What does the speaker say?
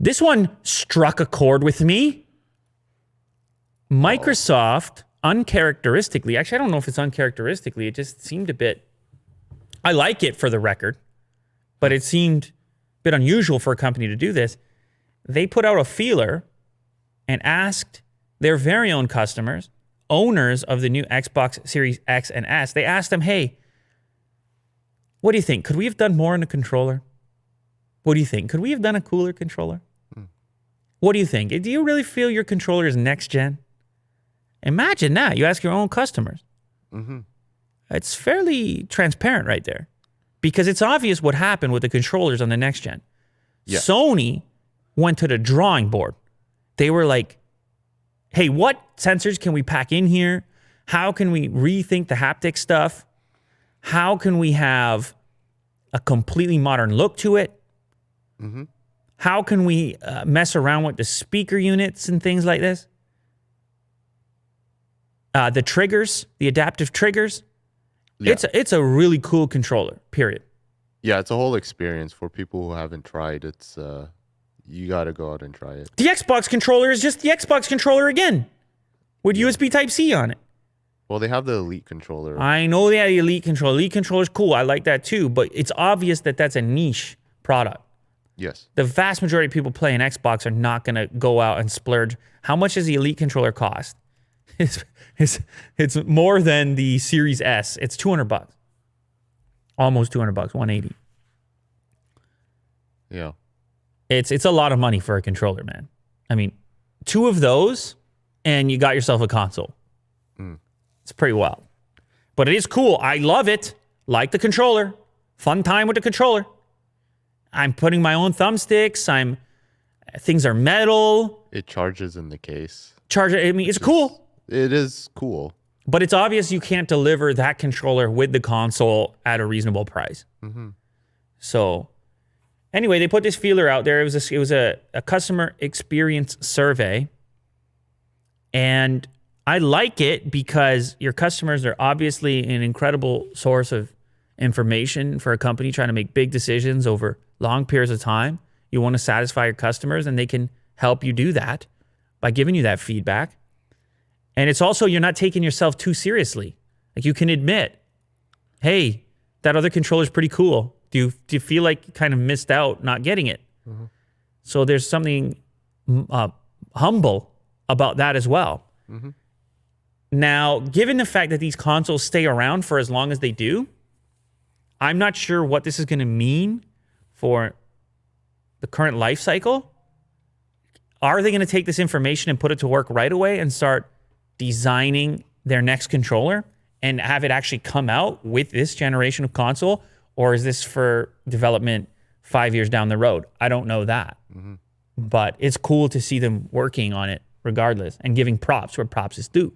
This one struck a chord with me. Microsoft, uncharacteristically, actually, I don't know if it's uncharacteristically, it just seemed a bit, I like it for the record, but it seemed a bit unusual for a company to do this. They put out a feeler and asked their very own customers, owners of the new Xbox Series X and S, they asked them, hey, what do you think? Could we have done more in the controller? What do you think? Could we have done a cooler controller? What do you think? Do you really feel your controller is next gen? Imagine that. You ask your own customers. Mm-hmm. It's fairly transparent right there because it's obvious what happened with the controllers on the next gen. Yeah. Sony went to the drawing board. They were like, hey, what sensors can we pack in here? How can we rethink the haptic stuff? How can we have a completely modern look to it? Mm-hmm. How can we mess around with the speaker units and things like this? The triggers, the adaptive triggers. Yeah. It's a really cool controller, period. Yeah, it's a whole experience for people who haven't tried. It's you got to go out and try it. The Xbox controller is just the Xbox controller again with USB Type-C on it. Well, they have the Elite controller. I know they have the Elite controller. Elite controller is cool. I like that too, but it's obvious that that's a niche product. Yes. The vast majority of people playing Xbox are not going to go out and splurge. How much does the Elite controller cost? It's more than the Series S. It's $200. Almost $200, $180. Yeah. It's a lot of money for a controller, man. I mean, 2 of those and you got yourself a console. It's pretty wild. But it is cool. I love it. Like the controller. Fun time with the controller. I'm putting my own thumbsticks. Things are metal. It charges in the case. I mean, it's cool. It is cool. But it's obvious you can't deliver that controller with the console at a reasonable price. Mm-hmm. So, anyway, they put this feeler out there. It was a customer experience survey. And I like it because your customers are obviously an incredible source of information for a company trying to make big decisions over long periods of time. You want to satisfy your customers, and they can help you do that by giving you that feedback. And it's also, you're not taking yourself too seriously. Like, you can admit, hey, that other controller's pretty cool. Do you feel like you kind of missed out not getting it? Mm-hmm. So there's something humble about that as well. Mm-hmm. Now, given the fact that these consoles stay around for as long as they do, I'm not sure what this is going to mean for the current life cycle. Are they going to take this information and put it to work right away and start designing their next controller and have it actually come out with this generation of console? Or is this for development 5 years down the road? I don't know that. But it's cool to see them working on it regardless and giving props where props is due.